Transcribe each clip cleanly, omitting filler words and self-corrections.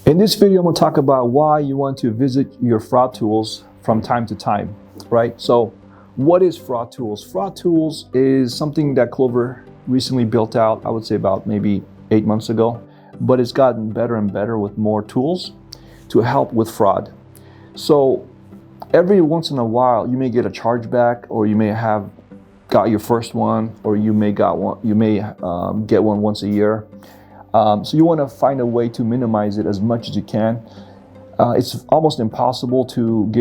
In this video, I'm going to talk about why you want to visit your fraud tools from time to time, right? So what is fraud tools? Fraud tools is something that Clover recently built out, I would say about maybe 8 months ago, but it's gotten better and better with more tools to help with fraud. So every once in a while, you may get a chargeback, or you may have got your first one, or you may get one once a year. So you want to find a way to minimize it as much as you can. It's almost impossible to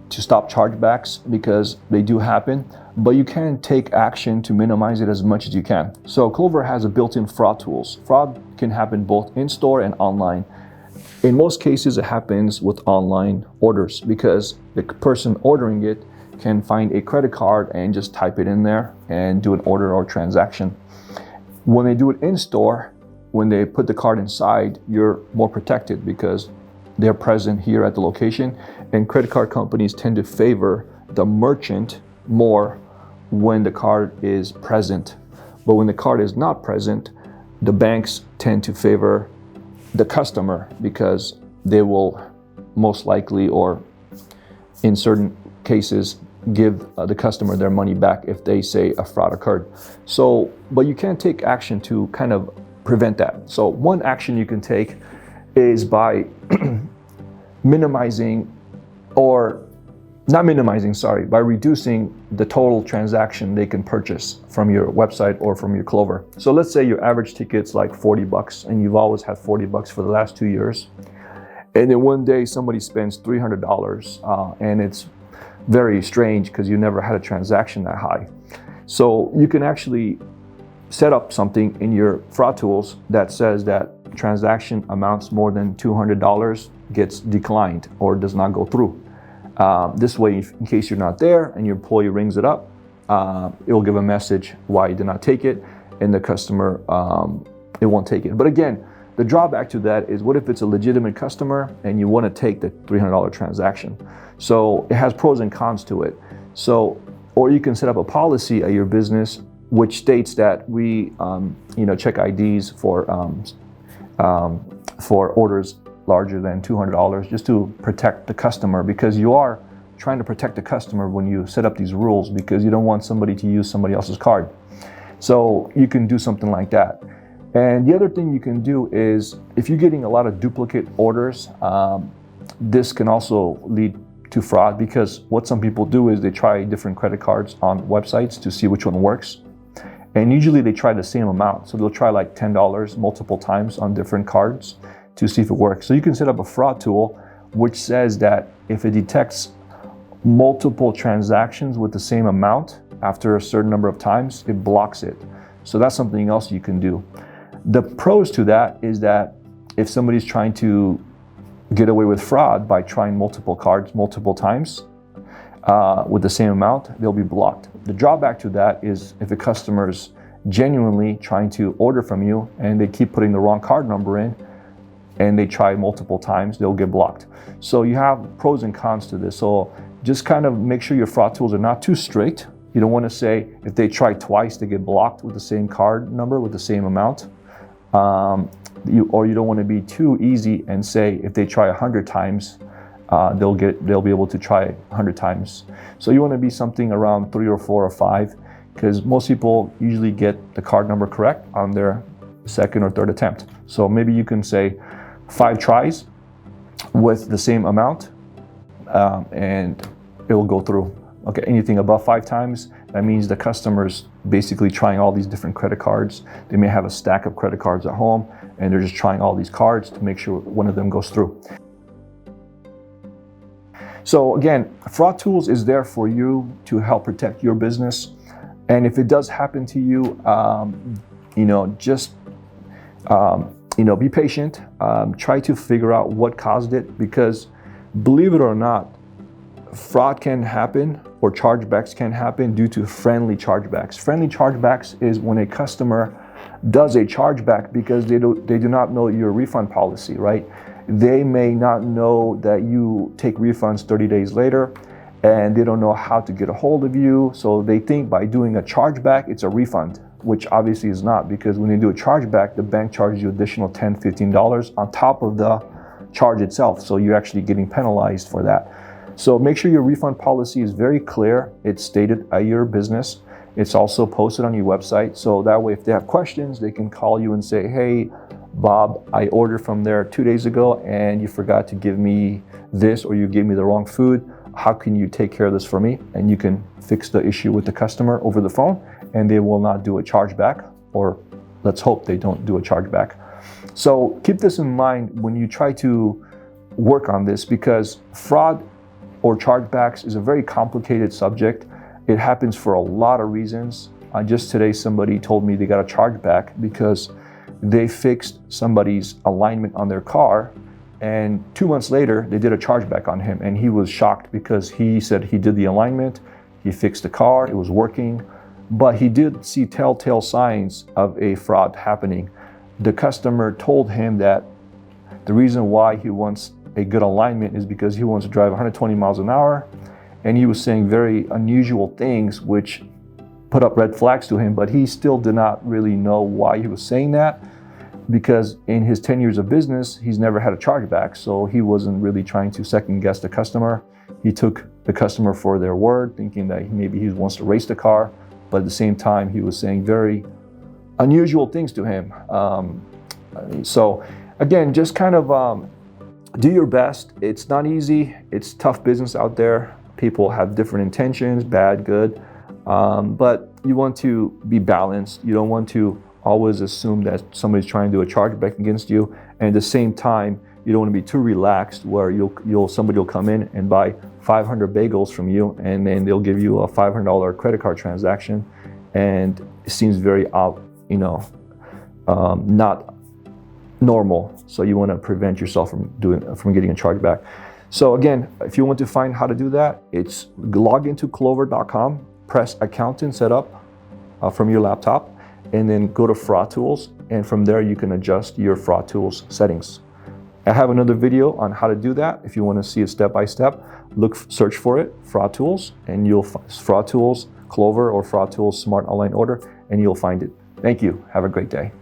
stop chargebacks because they do happen, but you can take action to minimize it as much as you can. So Clover has a built-in fraud tools. Fraud can happen both in-store and online. In most cases, it happens with online orders because the person ordering it can find a credit card and just type it in there and do an order or transaction. When they do it in-store, when they put the card inside, you're more protected because they're present here at the location, and credit card companies tend to favor the merchant more when the card is present. But when the card is not present, the banks tend to favor the customer because they will most likely, or in certain cases, give the customer their money back if they say a fraud occurred. So, but you can take action to kind of prevent that. So one action you can take is by by reducing the total transaction they can purchase from your website or from your Clover. So let's say your average ticket's like $40 and you've always had $40 for the last 2 years. And then one day somebody spends $300 and it's very strange because you never had a transaction that high. So you can actually set up something in your fraud tools that says that transaction amounts more than $200 gets declined or does not go through. This way, in case you're not there and your employee rings it up, it will give a message why you did not take it, and the customer, it won't take it. But again, the drawback to that is, what if it's a legitimate customer and you want to take the $300 transaction? So it has pros and cons to it. So, or you can set up a policy at your business which states that we, check IDs for orders larger than $200, just to protect the customer, because you are trying to protect the customer when you set up these rules, because you don't want somebody to use somebody else's card. So you can do something like that. And the other thing you can do is, if you're getting a lot of duplicate orders, this can also lead to fraud, because what some people do is they try different credit cards on websites to see which one works. And usually they try the same amount. So they'll try like $10 multiple times on different cards to see if it works. So you can set up a fraud tool which says that if it detects multiple transactions with the same amount after a certain number of times, it blocks it. So that's something else you can do. The pros to that is that if somebody's trying to get away with fraud by trying multiple cards multiple times with the same amount, they'll be blocked. The drawback to that is if a customer's genuinely trying to order from you and they keep putting the wrong card number in and they try multiple times, they'll get blocked. So you have pros and cons to this. So just kind of make sure your fraud tools are not too strict. You don't want to say if they try twice, they get blocked with the same card number with the same amount. You don't want to be too easy and say if they try 100 times, they'll be able to try 100 times. So you want to be something around 3 or 4 or 5, because most people usually get the card number correct on their second or third attempt. So maybe you can say 5 tries with the same amount, and it will go through. Okay, anything above 5 times, that means the customer's basically trying all these different credit cards. They may have a stack of credit cards at home, and they're just trying all these cards to make sure one of them goes through. So again, fraud tools is there for you to help protect your business. And if it does happen to you, be patient. Try to figure out what caused it, because believe it or not, fraud can happen, or chargebacks can happen due to friendly chargebacks. Friendly chargebacks is when a customer does a chargeback because they do not know your refund policy, right? They may not know that you take refunds 30 days later, and they don't know how to get a hold of you. So they think by doing a chargeback, it's a refund, which obviously is not, because when you do a chargeback, the bank charges you additional $10, $15 on top of the charge itself. So you're actually getting penalized for that. So make sure your refund policy is very clear. It's stated at your business. It's also posted on your website. So that way, if they have questions, they can call you and say, hey, Bob, I ordered from there 2 days ago and you forgot to give me this, or you gave me the wrong food. How can you take care of this for me? And you can fix the issue with the customer over the phone, and they will not do a chargeback, or let's hope they don't do a chargeback. So keep this in mind when you try to work on this, because fraud or chargebacks is a very complicated subject. It happens for a lot of reasons. Just today, somebody told me they got a chargeback because they fixed somebody's alignment on their car, and 2 months later, they did a chargeback on him, and he was shocked because he said he did the alignment, he fixed the car, it was working, but he did see telltale signs of a fraud happening. The customer told him that the reason why he wants a good alignment is because he wants to drive 120 miles an hour, and he was saying very unusual things which put up red flags to him, but he still did not really know why he was saying that, because in his 10 years of business, he's never had a chargeback, so he wasn't really trying to second guess the customer. He took the customer for their word, thinking that maybe he wants to race the car, but at the same time, he was saying very unusual things to him. So again, just kind of do your best. It's not easy. It's tough business out there. People have different intentions, bad, good, but you want to be balanced. You don't want to always assume that somebody's trying to do a chargeback against you, and at the same time, you don't want to be too relaxed where somebody will come in and buy 500 bagels from you, and then they'll give you a $500 credit card transaction, and it seems very not normal. So you want to prevent yourself from getting a chargeback. So again, if you want to find how to do that, it's log into clover.com, press account and set up from your laptop, and then go to fraud tools, and from there you can adjust your fraud tools settings. I have another video on how to do that. If you want to see it step by step, search for it, fraud tools, and you'll find fraud tools Clover or fraud tools Smart Online Order, and you'll find it. Thank you. Have a great day.